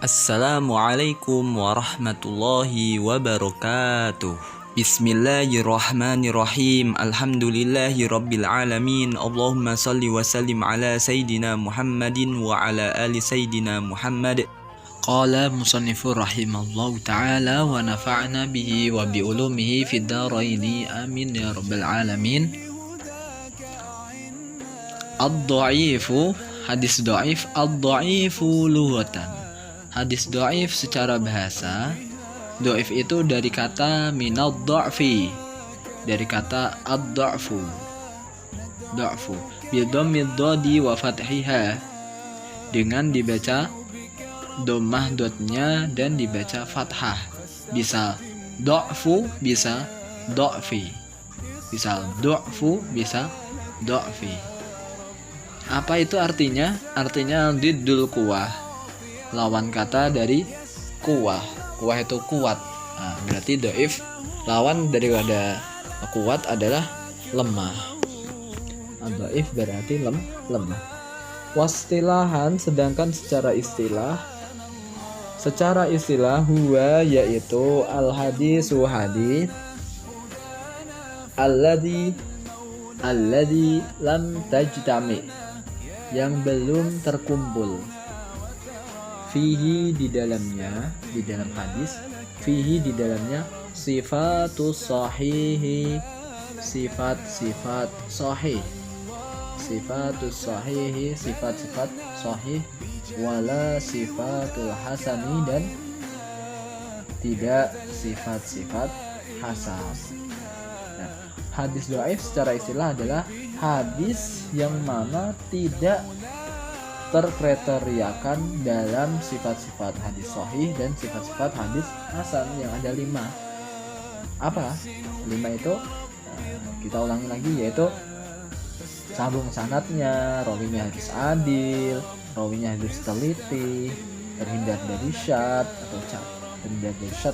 Assalamualaikum warahmatullahi wabarakatuh. Bismillahirrahmanirrahim. Alhamdulillahi rabbil alamin. Allahumma salli wa sallim ala Sayyidina Muhammadin wa ala ali Sayyidina Muhammad. Qala musannifur rahimallahu ta'ala wa nafa'na bihi wa bi ulumihi fid dharaini amin ya rabbal alamin. Ad-dha'ifu, hadis dhaif. Ad-dha'ifu lughatan, hadis dhaif secara bahasa. Dhaif itu dari kata minad dha'fi, dari kata ad-dha'fu. Dha'fu bi dhammid dhadi wa fathiha, dengan dibaca dhammah dotnya dan dibaca fathah. Bisa dha'fu, bisa dha'fi. Bisa dha'fu, bisa dha'fi. Apa itu artinya? Artinya diddul quwah, lawan kata dari kuwah. Kuwah itu kuat. Nah, berarti dhaif lawan daripada kuat adalah lemah. Dhaif berarti lemah. Wastilahan, sedangkan secara istilah huwa yaitu al hadisu hadis alladzi lam tajtami, yang belum terkumpul, fihi di dalam hadis, fihi di dalamnya sifatus sahihi, sifat sahih, sifatus sahihi, sifat sahih, wala sifatul hasani, dan tidak sifat hasan. Nah, hadis dhaif secara istilah adalah hadis yang mana tidak terkriteriakan dalam sifat-sifat hadis sahih dan sifat-sifat hadis hasan, yang ada 5. Apa 5 itu? Kita ulangi lagi, yaitu sambung sanadnya, rawinya harus adil, rawinya harus teliti, terhindar dari syad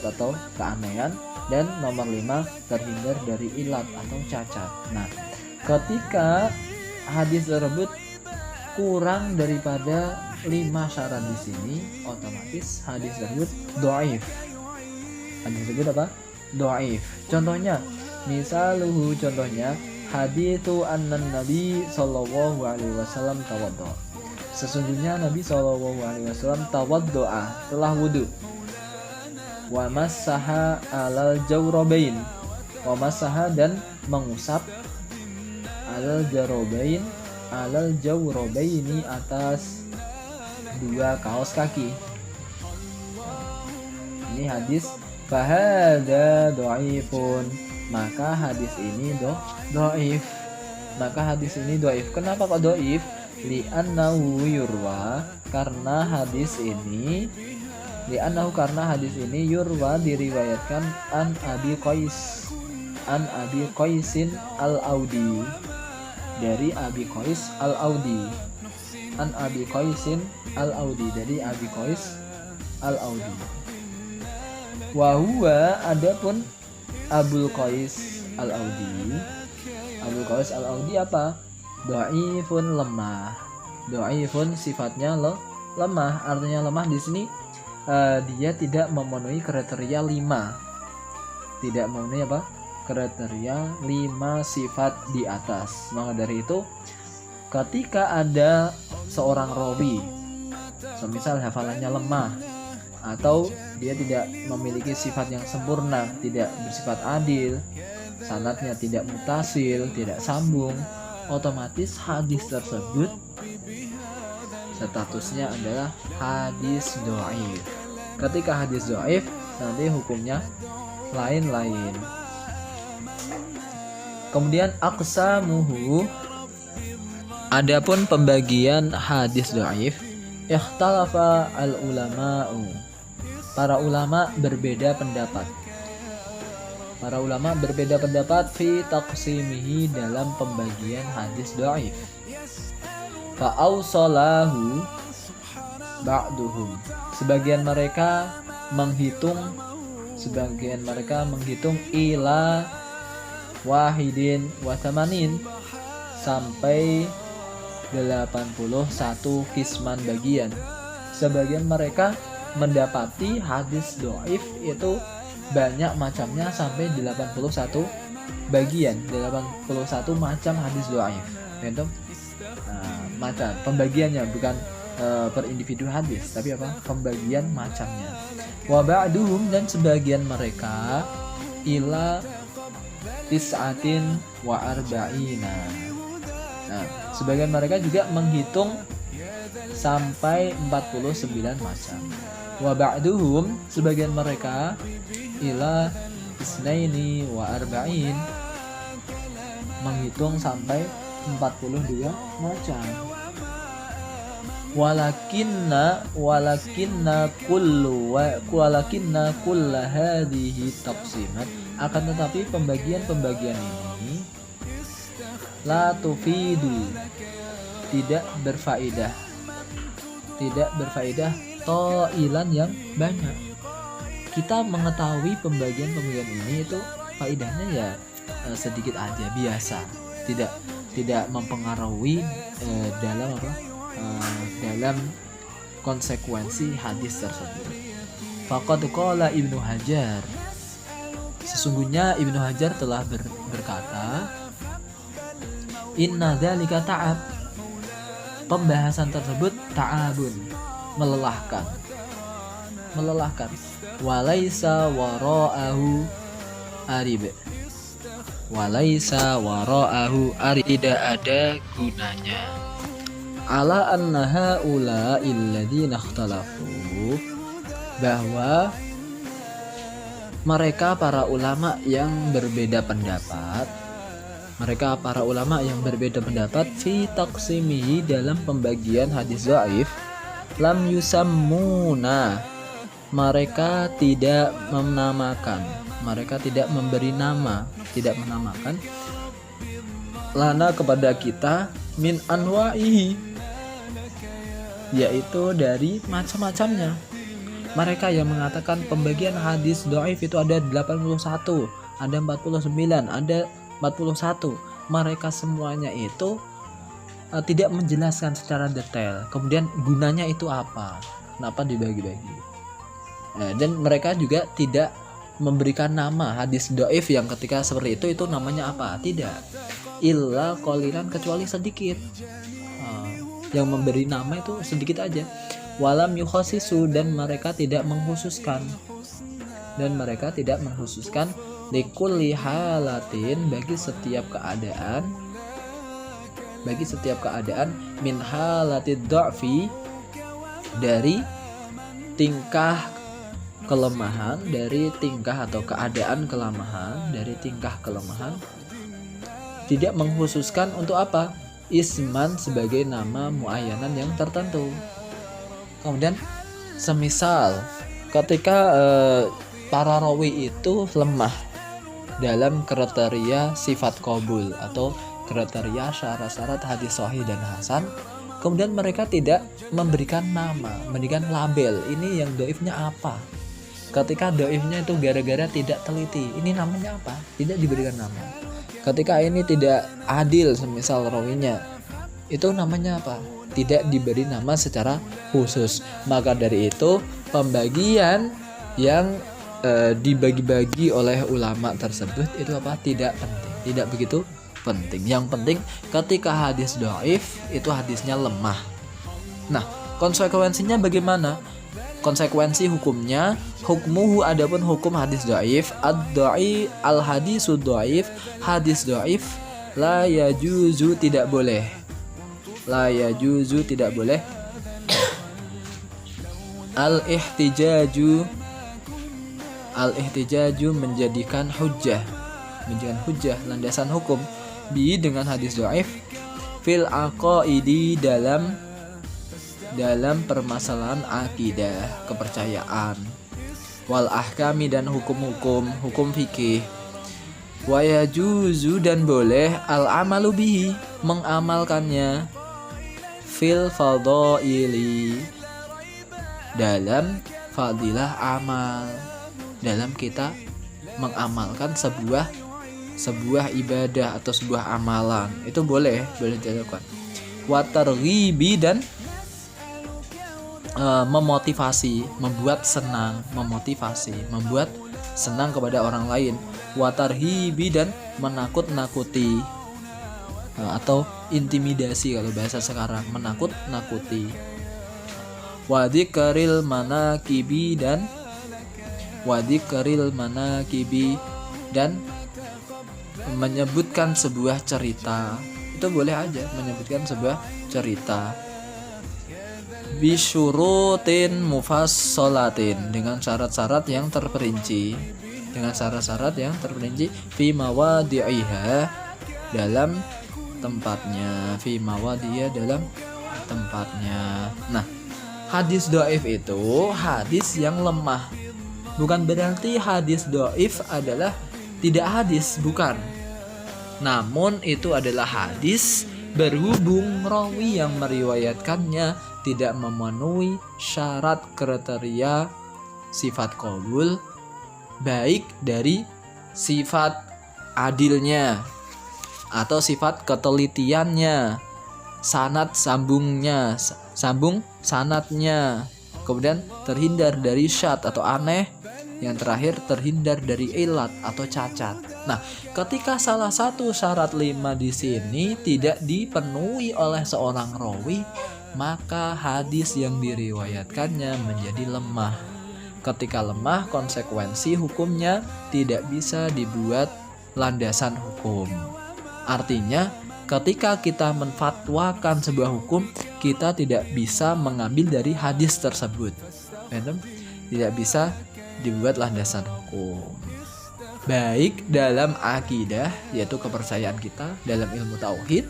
atau keanehan, dan nomor 5 terhindar dari ilat atau cacat. Nah, ketika hadis tersebut kurang daripada 5 syarat di sini, otomatis hadis tersebut dhaif. Hadis tersebut apa? Dhaif. Contohnya, contohnya haditsu annan nabi sallallahu alaihi wasallam tawaddo. Sesungguhnya Nabi sallallahu alaihi wasallam tawaddoa, telah wudu. Wa massaha alal jawrabain, wa massaha, dan mengusap, alal jawrabaini, atas 2 kaos kaki. Ini hadis fahada dhaifun, maka hadis ini dhaif. Kenapa kok dhaif? Li'annahu yurwa, karena hadis ini yurwa, diriwayatkan an Abi Qaisin al-Audi, dari Abi Qais al-Audi, dari Abi Qais al-Audi. Wa huwa, adapun Abul Qais al-Audi apa? Dhaifun, lemah. Dhaifun sifatnya lemah. Artinya lemah di sini dia tidak memenuhi kriteria 5. Tidak memenuhi apa? Kriteria 5 sifat di atas. Maka dari itu, ketika ada seorang rawi, semisal hafalannya lemah, atau dia tidak memiliki sifat yang sempurna, tidak bersifat adil, sanadnya tidak mutasil, tidak sambung, otomatis hadis tersebut statusnya adalah hadis dhaif. Ketika hadis dhaif, nanti hukumnya lain-lain. Kemudian aqsamuhu, adapun pembagian hadis dhaif, ikhtalafa al ulama'u, para ulama berbeda pendapat. Fi taqsimihi, dalam pembagian hadis dhaif. Fa awsalahu ba'duhum, sebagian mereka menghitung ila wahidin wa thamanin, sampai 81 kisman bagian. Sebagian mereka mendapati hadis dhaif itu banyak macamnya sampai 81 bagian, 81 macam hadis dhaif. Itu macam pembagiannya, bukan per individu hadis, tapi apa? Pembagian macamnya. Wa ba'duhum, dan sebagian mereka ila tis'atin wa arba'ina. Nah, sebagian mereka juga menghitung sampai 49 macam. Wa ba'duhum, sebagian mereka ila isnaini wa arba'in, menghitung sampai 42 macam. Walakinna kulla hadhihi taqsimat, akan tetapi pembagian ini la tufidu, tidak berfaedah toilan yang banyak. Kita mengetahui pembagian ini itu faedahnya ya sedikit aja, biasa, tidak mempengaruhi dalam dalam konsekuensi hadis tersebut. Faqad qala Ibnu Hajar, sesungguhnya Ibnu Hajar telah berkata, inna dzalika ta'ab, pembahasan tersebut ta'abun, melelahkan. Walaisa wara'ahu arib, tidak ada gunanya. Ala anna haula illadzina ikhtalafu, bahwa mereka para ulama yang berbeda pendapat fi taqsimihi, dalam pembagian hadis dhaif, lam yusammuna, mereka tidak menamakan, lana kepada kita, min anwa'ihi, yaitu dari macam-macamnya. Mereka yang mengatakan pembagian hadis dhaif itu ada 81, ada 49, ada 41. Mereka semuanya itu tidak menjelaskan secara detail. Kemudian gunanya itu apa? Kenapa dibagi-bagi? Dan mereka juga tidak memberikan nama hadis dhaif yang ketika seperti itu namanya apa? Tidak. Illa qalilan, kecuali sedikit. Yang memberi nama itu sedikit aja. Walam yukhasisu, dan mereka tidak mengkhususkan. Likulli halatin, bagi setiap keadaan min halatid dha'fi, dari tingkah kelemahan, dari tingkah atau keadaan kelemahan, tidak mengkhususkan untuk apa? Isman, sebagai nama muayyanan yang tertentu. Kemudian semisal ketika para rawi itu lemah dalam kriteria sifat qabul atau kriteria syarat-syarat hadis sahih dan hasan, kemudian mereka tidak memberikan nama, memberikan label, ini yang dhaifnya apa. Ketika dhaifnya itu gara-gara tidak teliti, ini namanya apa? Tidak diberikan nama. Ketika ini tidak adil, semisal rawinya, itu namanya apa? Tidak diberi nama secara khusus. Maka dari itu pembagian yang dibagi-bagi oleh ulama tersebut itu apa? Tidak penting, tidak begitu penting. Yang penting ketika hadis dhaif itu hadisnya lemah. Nah, konsekuensinya bagaimana? Konsekuensi hukumnya, hukmuhu, adapun hukum hadis dhaif, ad-dhaif al-hadisu dhaif, hadis dhaif, la yajuzu, tidak boleh al-ihtijaju, menjadikan hujjah, landasan hukum, bi, dengan hadis dhaif, fil aqaidi, dalam permasalahan akidah, kepercayaan, wal ahkami, dan hukum fikih, wa yajuzu, dan boleh al amalu bihi, mengamalkannya, fil fadhaili, dalam fadilah amal, dalam kita mengamalkan sebuah ibadah atau sebuah amalan, itu boleh dilakukan. Wa targhibi, memotivasi, membuat senang, membuat senang kepada orang lain. Watarhibi, dan menakut-nakuti, atau intimidasi kalau bahasa sekarang, menakut-nakuti. Wadikril manakibi, dan menyebutkan sebuah cerita. Itu boleh aja menyebutkan sebuah cerita. Bisyurutin mufassalatin, dengan syarat-syarat yang terperinci, fi mawadi'iha, dalam tempatnya, dalam tempatnya. Nah, hadis dhaif itu hadis yang lemah. Bukan berarti hadis dhaif adalah tidak hadis, bukan. Namun itu adalah hadis berhubung rawi yang meriwayatkannya tidak memenuhi syarat kriteria sifat qabul, baik dari sifat adilnya atau sifat ketelitiannya, sambung sanatnya, kemudian terhindar dari syad atau aneh, yang terakhir terhindar dari ilat atau cacat. Nah, ketika salah satu syarat 5 di sini tidak dipenuhi oleh seorang rawi, maka hadis yang diriwayatkannya menjadi lemah. Ketika lemah, konsekuensi hukumnya tidak bisa dibuat landasan hukum. Artinya, ketika kita menfatwakan sebuah hukum, kita tidak bisa mengambil dari hadis tersebut. Tidak bisa dibuat landasan hukum. Baik dalam akidah, yaitu kepercayaan kita dalam ilmu tauhid,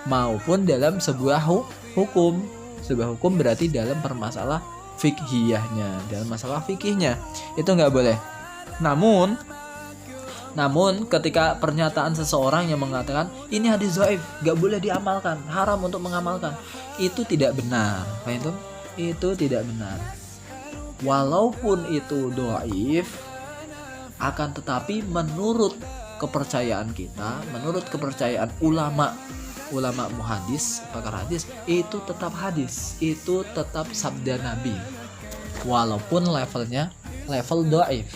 maupun dalam sebuah hukum. Sebuah hukum berarti dalam permasalah fikhiyahnya, dalam masalah fikihnya itu nggak boleh. Namun ketika pernyataan seseorang yang mengatakan ini hadis dhaif, nggak boleh diamalkan, haram untuk mengamalkan, itu tidak benar. Itu tidak benar. Walaupun itu dhaif, akan tetapi menurut kepercayaan kita, menurut kepercayaan ulama muhadis, pakar hadis, itu tetap hadis, itu tetap sabda Nabi, walaupun level dhaif.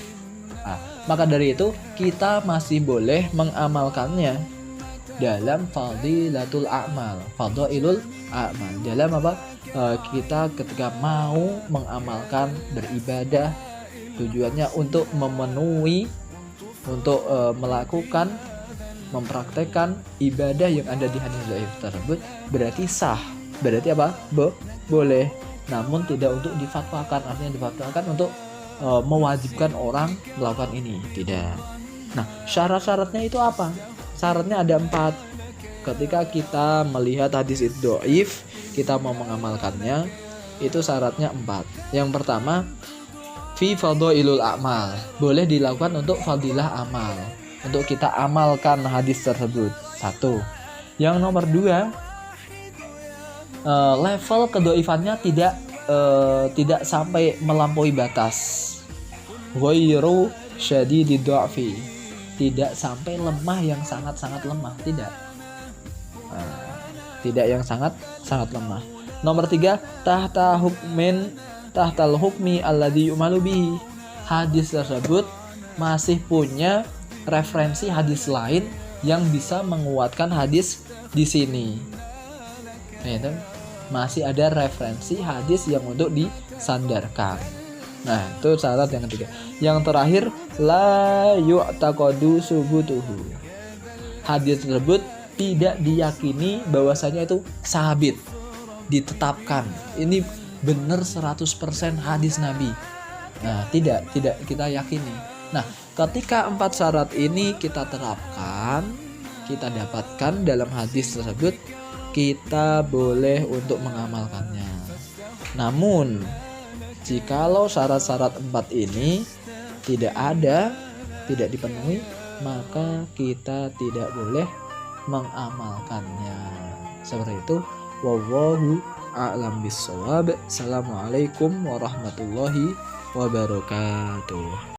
Maka dari itu kita masih boleh mengamalkannya dalam fadilatul a'mal, fadailul a'mal, dalam apa? Kita ketika mau mengamalkan beribadah, tujuannya untuk memenuhi, untuk melakukan, mempraktekkan ibadah yang ada di hadis dhaif tersebut, berarti sah, berarti apa? Boleh. Namun tidak untuk difatwakan, artinya difatwakan untuk mewajibkan orang melakukan ini, tidak. Nah, syarat-syaratnya itu apa? Syaratnya ada 4. Ketika kita melihat hadis itu dhaif, kita mau mengamalkannya, itu syaratnya 4. Yang pertama, fi fadailul a'mal, boleh dilakukan untuk fadilah amal, untuk kita amalkan hadis tersebut. 1. Yang nomor 2, level kedhaifannya tidak sampai melampaui batas. Ghairu syadidid dha'fi, tidak sampai lemah yang sangat-sangat lemah, tidak. Tidak yang sangat lemah. Nomor 3, tahtal hukmi alladhi yu'malu bihi, hadis tersebut masih punya referensi hadis lain yang bisa menguatkan hadis di sini. Masih ada referensi hadis yang untuk disandarkan. Nah, itu syarat yang ketiga. Yang terakhir, la yu'taqadu subutuhu, hadis tersebut tidak diyakini bahwasanya itu sabit, ditetapkan, ini benar 100% hadis Nabi. Nah, tidak kita yakini. Nah, ketika 4 syarat ini kita terapkan, kita dapatkan dalam hadis tersebut, kita boleh untuk mengamalkannya. Namun, jikalau syarat-syarat 4 ini tidak dipenuhi, maka kita tidak boleh mengamalkannya. Seperti itu. Wallahu a'lam bissawab. Assalamualaikum warahmatullahi wabarakatuh.